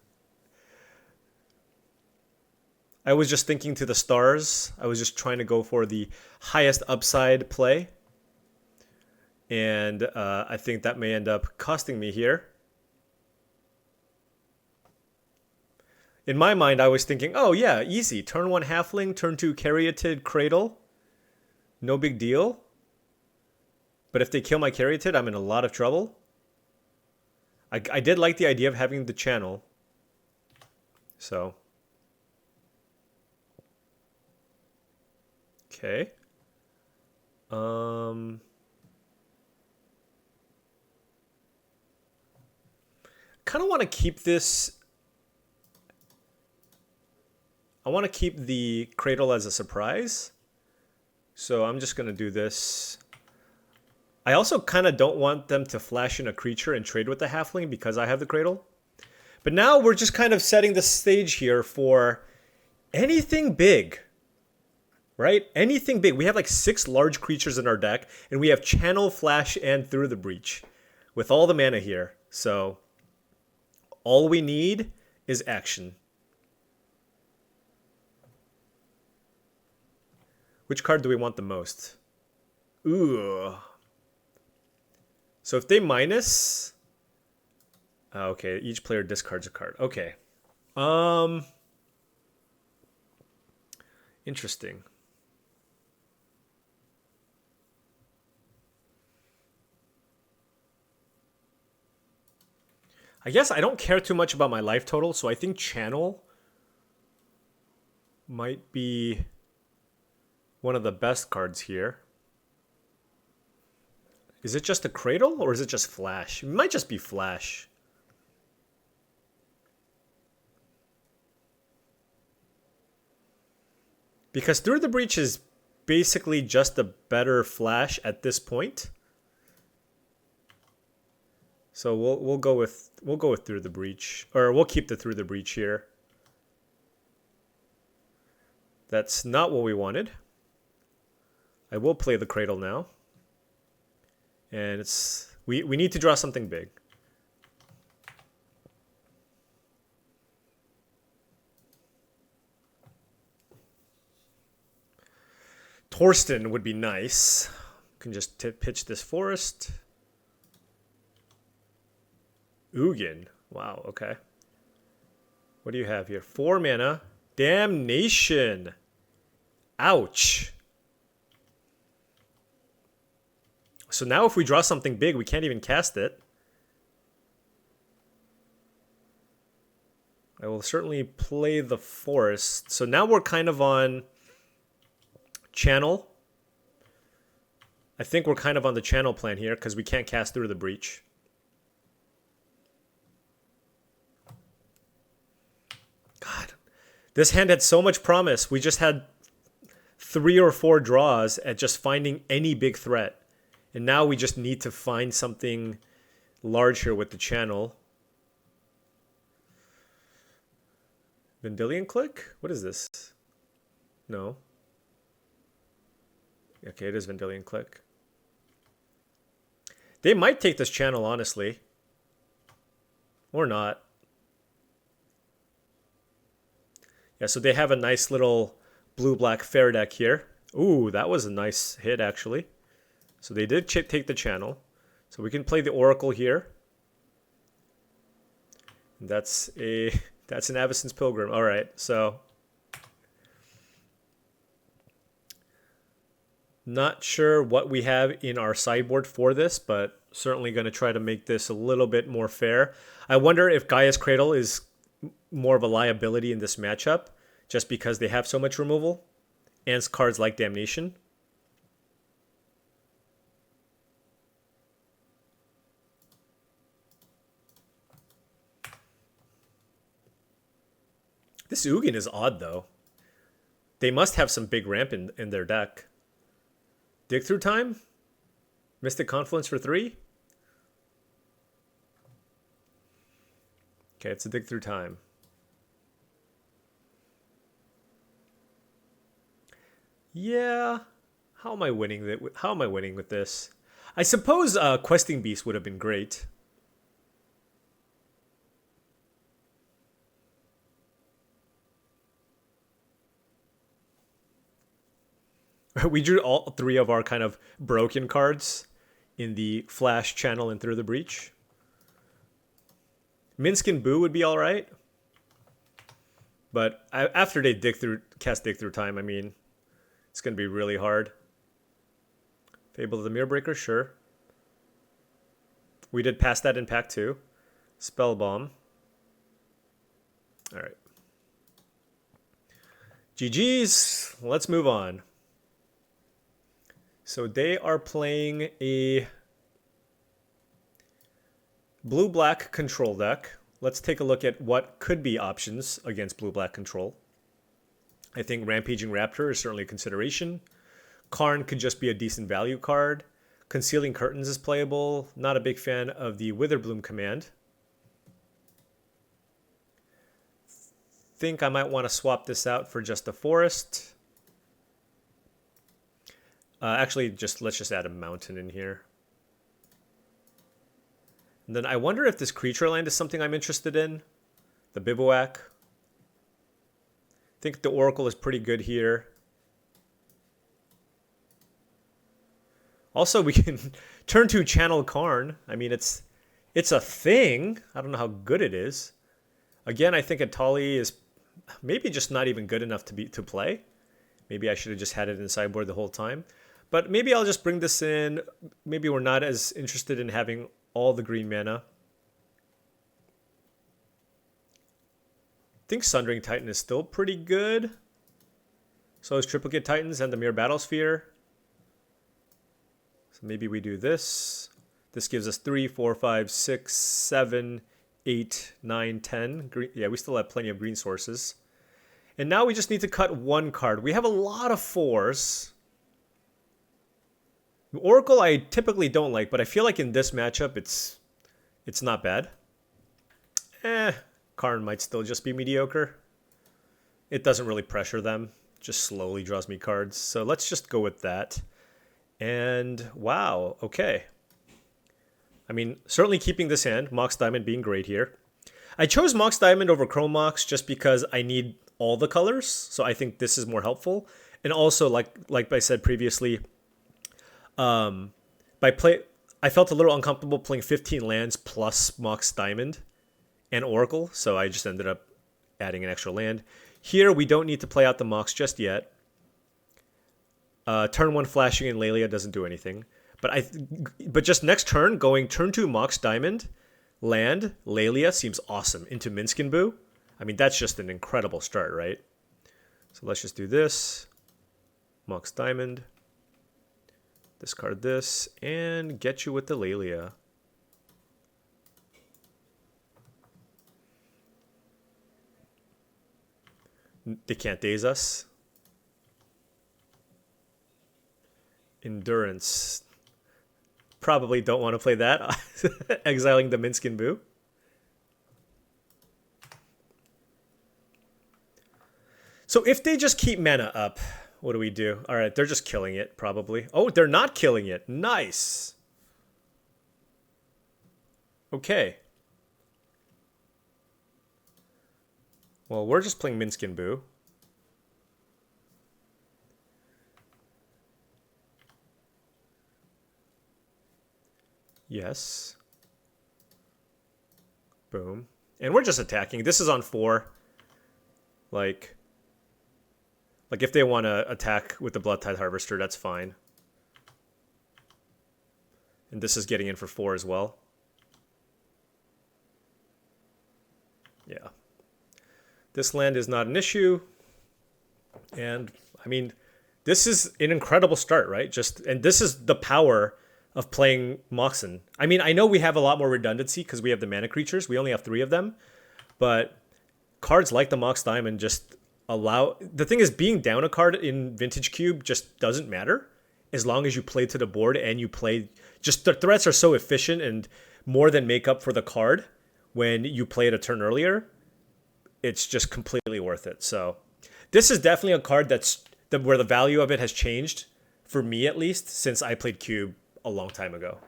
I was just thinking to the stars. I was just trying to go for the highest upside play. And I think that may end up costing me here. In my mind, I was thinking, oh yeah, easy. Turn 1 halfling, turn 2 Caryatid Cradle. No big deal. But if they kill my Caryatid, I'm in a lot of trouble. I did like the idea of having the channel. So. Okay. Kind of want to keep this. I want to keep the cradle as a surprise. So I'm just going to do this. I also kind of don't want them to flash in a creature and trade with the halfling because I have the cradle. But now we're just kind of setting the stage here for anything big. Right? Anything big. We have like 6 large creatures in our deck, and we have Channel, Flash, and Through the Breach with all the mana here. So all we need is action. Which card do we want the most? Ooh. So if they minus... okay, each player discards a card. Okay. Interesting. I guess I don't care too much about my life total, so I think Channel might be one of the best cards here. Is it just a Cradle, or is it just Flash? It might just be Flash. Because Through the Breach is basically just a better Flash at this point. So we'll go with Through the Breach, or we'll keep the Through the Breach here. That's not what we wanted. I will play the Cradle now, and it's we need to draw something big. Torsten would be nice. Can just pitch this forest. Ugin. Wow, okay. What do you have here? 4 mana. Damnation. Ouch. So now if we draw something big, we can't even cast it. I will certainly play the forest. So now we're kind of on Channel. I think we're kind of on the Channel plan here because we can't cast Through the Breach. God, this hand had so much promise. We just had 3 or 4 draws at just finding any big threat. And now we just need to find something large here with the Channel. Vendilion Click? What is this? No. Okay, it is Vendilion Click. They might take this Channel, honestly. Or not. Yeah, so they have a nice little blue-black fair deck here. Ooh, that was a nice hit, actually. So they did take the Channel. So we can play the Oracle here. That's an Avacyn's Pilgrim. All right, so not sure what we have in our sideboard for this, but certainly going to try to make this a little bit more fair. I wonder if Gaia's Cradle is more of a liability in this matchup just because they have so much removal and cards like Damnation. This Ugin is odd, though. They must have some big ramp in their deck. Dig Through Time? Mystic Confluence for 3? Okay, it's a Dig Through Time. Yeah. How am I winning with this? I suppose Questing Beast would have been great. We drew all 3 of our kind of broken cards in the Flash, Channel, and Through the Breach. Minsk and Boo would be all right. But after they cast Dig Through Time, I mean, it's going to be really hard. Fable of the Mirrorbreaker, sure. We did pass that in pack 2. Spell Bomb. All right. GG's. Let's move on. So they are playing a blue-black control deck. Let's take a look at what could be options against blue-black control. I think Rampaging Raptor is certainly a consideration. Karn could just be a decent value card. Concealing Curtains is playable. Not a big fan of the Witherbloom command. Think I might want to swap this out for just a forest. Actually, let's just add a mountain in here. And then I wonder if this creature land is something I'm interested in. The Bivouac. I think the Oracle is pretty good here. Also, we can turn to Channel Karn. I mean, it's a thing. I don't know how good it is. Again, I think Atali is maybe just not even good enough to play. Maybe I should have just had it in sideboard the whole time. But maybe I'll just bring this in. Maybe we're not as interested in having all the green mana. I think Sundering Titan is still pretty good. So is Triplicate Titans and the Mirror Battlesphere. So maybe we do this. This gives us 3, 4, 5, 6, 7, 8, 9, 10. Green, yeah, we still have plenty of green sources. And now we just need to cut one card. We have a lot of 4s. Oracle I typically don't like, but I feel like in this matchup it's not bad. Karn might still just be mediocre. It doesn't really pressure them. Just slowly draws me cards. So let's just go with that. And wow, okay. I mean, certainly keeping this hand, Mox Diamond being great here. I chose Mox Diamond over Chrome Mox just because I need all the colors. So I think this is more helpful. And also, like I said previously, I felt a little uncomfortable playing 15 lands plus Mox Diamond and Oracle, so I just ended up adding an extra land. Here, we don't need to play out the Mox just yet. Turn 1 flashing in Lelia doesn't do anything. But just next turn, going turn 2 Mox Diamond, land, Lelia seems awesome. Into Minskin Boo. I mean, that's just an incredible start, right? So let's just do this. Mox Diamond. Discard this, and get you with the Lelia. They can't daze us. Endurance. Probably don't want to play that. Exiling the Minskin Boo. So if they just keep mana up, what do we do? All right, they're just killing it, probably. Oh, they're not killing it. Nice. Okay. Well, we're just playing Minskin Boo. Yes. Boom. And we're just attacking. This is on 4. Like if they want to attack with the Bloodtide Harvester, that's fine. And this is getting in for 4 as well. Yeah. This land is not an issue. And, I mean, this is an incredible start, right? And this is the power of playing Moxen. I mean, I know we have a lot more redundancy because we have the mana creatures. We only have 3 of them. But cards like the Mox Diamond just allow... The thing is, being down a card in Vintage Cube just doesn't matter as long as you play to the board and you play... Just the threats are so efficient and more than make up for the card when you play it a turn earlier. It's just completely worth it. So this is definitely a card where the value of it has changed, for me at least, since I played Cube a long time ago.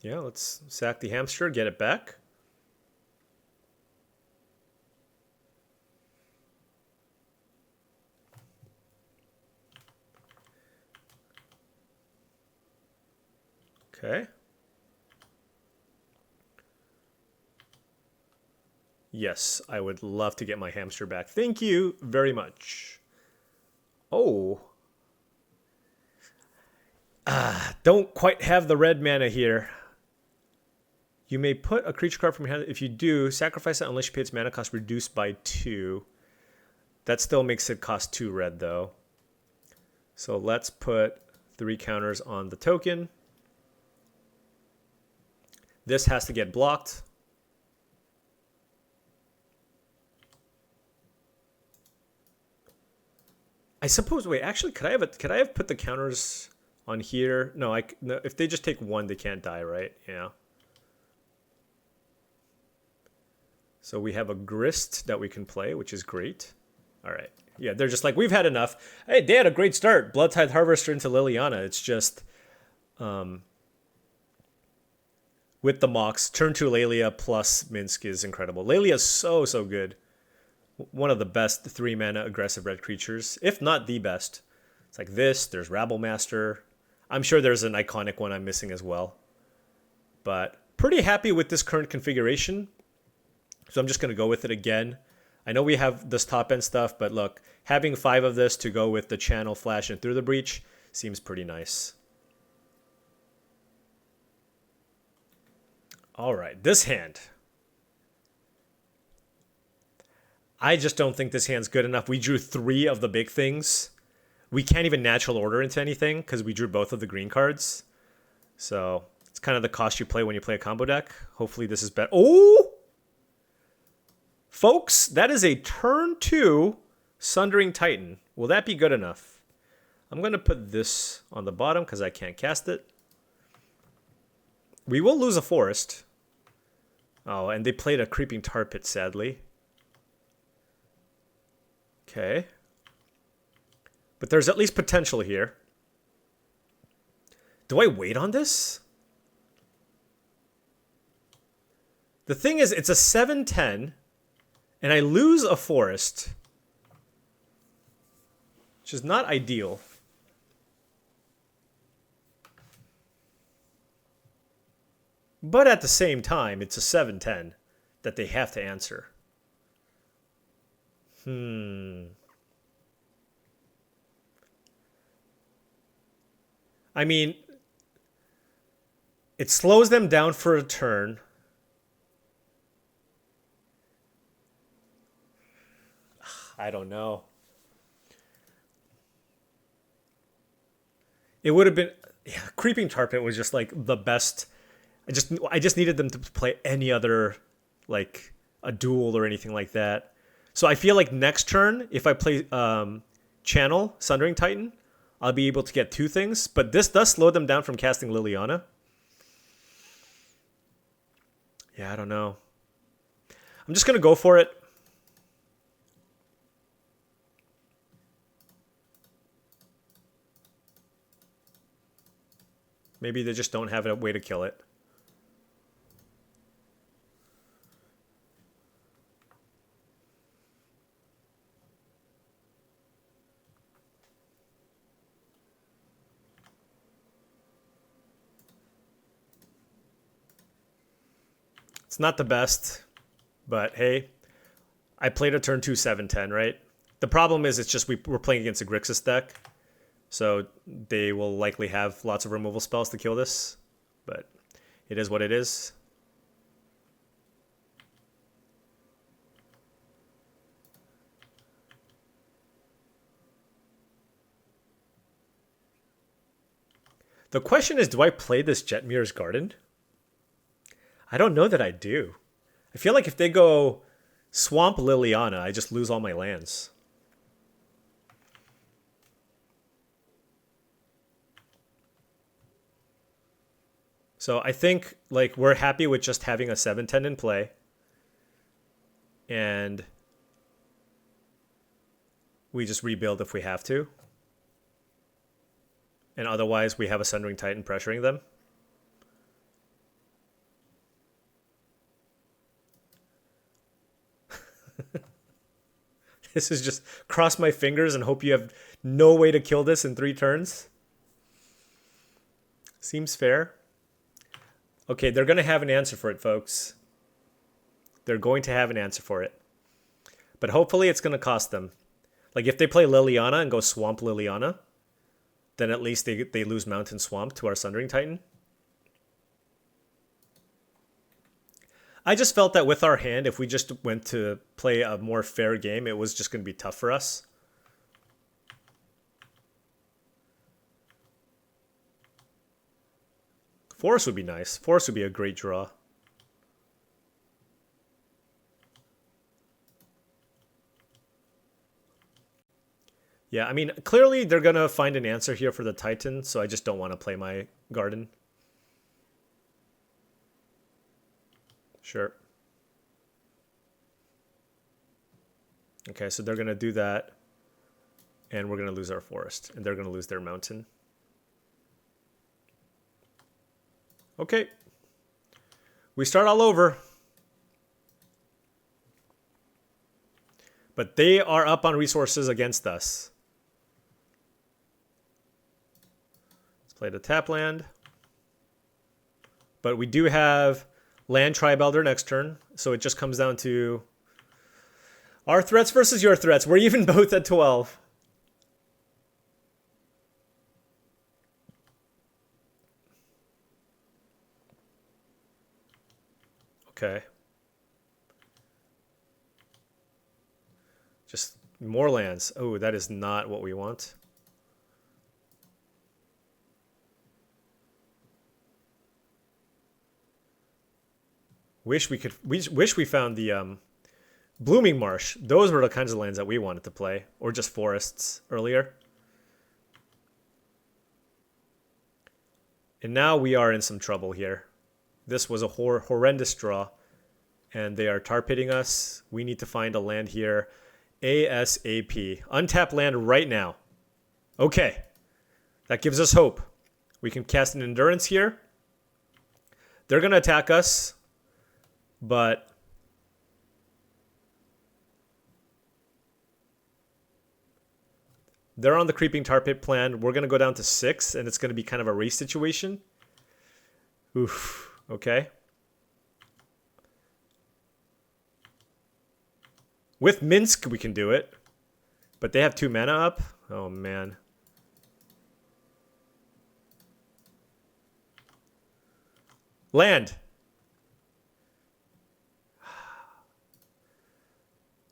Yeah, let's sack the hamster, get it back. Okay. Yes, I would love to get my hamster back. Thank you very much. Oh. Don't quite have the red mana here. You may put a creature card from your hand. If you do, sacrifice it unless you pay its mana cost reduced by 2. That still makes it cost 2 red, though. So let's put 3 counters on the token. This has to get blocked. I suppose. Wait, actually, could I have put the counters on here? No, no, if they just take one, they can't die, right? Yeah. So we have a grist that we can play, which is great. All right. Yeah, they're just like, we've had enough. Hey, they had a great start. Blood Tithe Harvester into Liliana. It's just with the Mox, turn 2 Lelia plus Minsk is incredible. Lelia is so, so good. One of the best 3-mana aggressive red creatures, if not the best. It's like this, there's Rabble Master. I'm sure there's an iconic one I'm missing as well. But pretty happy with this current configuration. So I'm just going to go with it again. I know we have this top end stuff, but look, having 5 of this to go with the channel, flash, and through the breach seems pretty nice. All right, this hand. I just don't think this hand's good enough. We drew 3 of the big things. We can't even natural order into anything because we drew both of the green cards. So it's kind of the cost you play when you play a combo deck. Hopefully this is better. Oh! Folks, that is a turn 2 Sundering Titan. Will that be good enough? I'm going to put this on the bottom because I can't cast it. We will lose a forest. Oh, and they played a Creeping Tar Pit, sadly. Okay. But there's at least potential here. Do I wait on this? The thing is, it's a 7/10, and I lose a forest, which is not ideal. But at the same time, it's a 7/10 that they have to answer. I mean, it slows them down for a turn. I don't know. It would have been, yeah, Creeping Tar Pit was just like the best. I just needed them to play any other, like a duel or anything like that. So I feel like next turn, if I play Channel Sundering Titan, I'll be able to get 2 things. But this does slow them down from casting Liliana. Yeah, I don't know. I'm just going to go for it. Maybe they just don't have a way to kill it. It's not the best, but hey, I played a turn 2 7/10, right? The problem is it's just we're playing against a Grixis deck, so they will likely have lots of removal spells to kill this, but it is what it is. The question is, do I play this Jetmir's Garden? I don't know that I do. I feel like if they go Swamp Liliana, I just lose all my lands. So I think like we're happy with just having a 7/10 in play. And we just rebuild if we have to. And otherwise we have a Sundering Titan pressuring them. This is just cross my fingers and hope you have no way to kill this in 3 turns. Seems fair. Okay, they're going to have an answer for it, folks. They're going to have an answer for it. But hopefully it's going to cost them. Like if they play Liliana and go Swamp Liliana, then at least they lose Mountain Swamp to our Sundering Titan. I just felt that with our hand, if we just went to play a more fair game, it was just going to be tough for us. Forest would be nice. Forest would be a great draw. Yeah, I mean, clearly they're going to find an answer here for the Titan, so I just don't want to play my Garden. Sure. Okay, so they're going to do that, and we're going to lose our forest, and they're going to lose their mountain. Okay. We start all over. But they are up on resources against us. Let's play the tap land. But we do have land Tribe Elder next turn, so it just comes down to our threats versus your threats. We're even both at 12. Okay. Just more lands. Oh, that is not what we want. Wish we found the Blooming Marsh. Those were the kinds of lands that we wanted to play, or just forests earlier. And now we are in some trouble here. This was a horrendous draw, and they are tar pitting us. We need to find a land here ASAP. Untap land right now. Okay. That gives us hope. We can cast an Endurance here. They're going to attack us, but they're on the Creeping Tar Pit plan. We're going to go down to 6, and it's going to be kind of a race situation. Oof. Okay. With Minsk, we can do it. But they have 2 mana up. Oh, man. Land.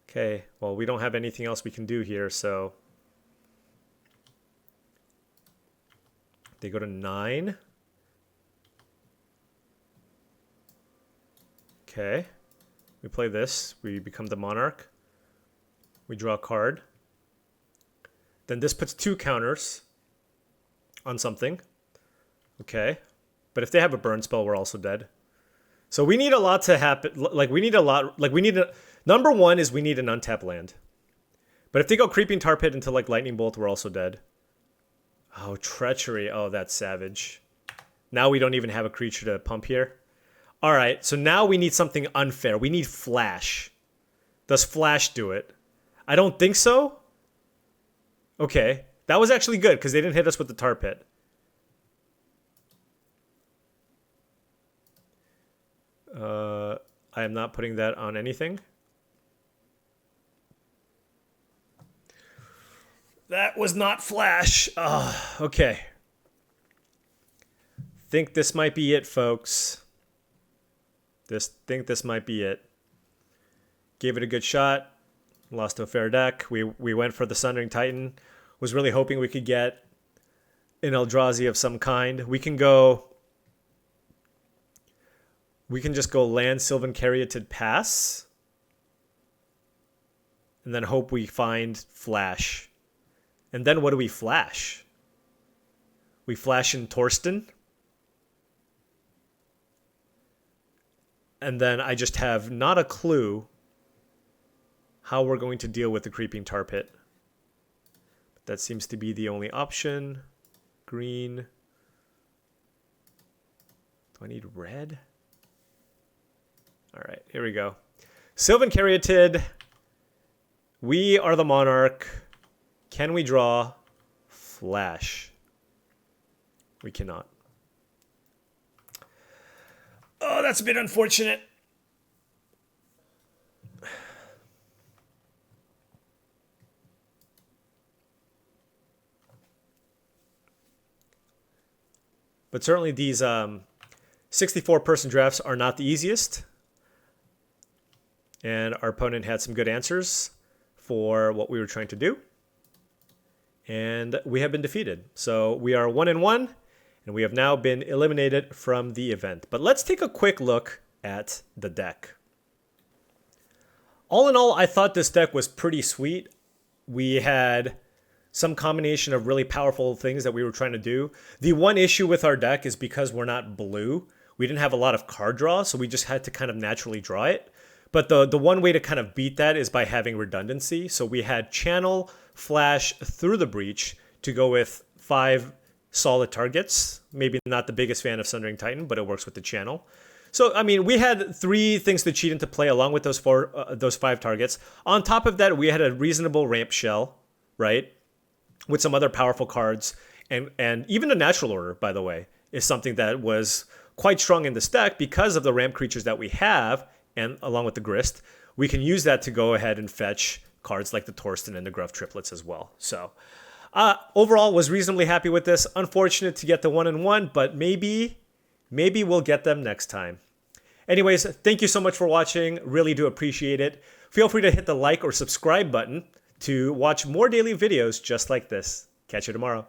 Okay. Well, we don't have anything else we can do here, so they go to 9. Okay. We play this. We become the Monarch. We draw a card. Then this puts 2 counters on something. Okay. But if they have a burn spell, we're also dead. So we need a lot to happen. Number 1 is we need an untap land. But if they go Creeping Tar Pit into like Lightning Bolt, we're also dead. Oh, Treachery. Oh, that's savage. Now we don't even have a creature to pump here. All right, so now we need something unfair. We need Flash. Does Flash do it? I don't think so. Okay, that was actually good because they didn't hit us with the Tar Pit. I am not putting that on anything. That was not Flash. Okay. Think this might be it, folks. Think this might be it. Gave it a good shot. Lost to a fair deck. We went for the Sundering Titan. Was really hoping we could get an Eldrazi of some kind. We can just go land Sylvan Caryatid Pass. And then hope we find Flash. And then what do we flash? We flash in Torsten. And then I just have not a clue how we're going to deal with the Creeping Tar Pit. But that seems to be the only option. Green. Do I need red? All right, here we go. Sylvan Caryatid. We are the Monarch. Can we draw Flash? We cannot. Oh, that's a bit unfortunate. But certainly these 64-person drafts are not the easiest. And our opponent had some good answers for what we were trying to do. And we have been defeated. So we are 1-1. And we have now been eliminated from the event. But let's take a quick look at the deck. All in all, I thought this deck was pretty sweet. We had some combination of really powerful things that we were trying to do. The one issue with our deck is because we're not blue, we didn't have a lot of card draw, so we just had to kind of naturally draw it. But the one way to kind of beat that is by having redundancy. So we had channel, flash through the breach to go with 5 solid targets. Maybe not the biggest fan of Sundering Titan, but it works with the channel. So, I mean, we had 3 things to cheat into play along with those 5 targets. On top of that, we had a reasonable ramp shell, right? With some other powerful cards. And even a natural order, by the way, is something that was quite strong in this deck because of the ramp creatures that we have. And along with the Grist, we can use that to go ahead and fetch cards like the Torsten and the Gruff triplets as well. So overall, was reasonably happy with this. Unfortunate to get the 1-1, but maybe we'll get them next time. Anyways, thank you so much for watching. Really do appreciate it. Feel free to hit the like or subscribe button to watch more daily videos just like this. Catch you tomorrow.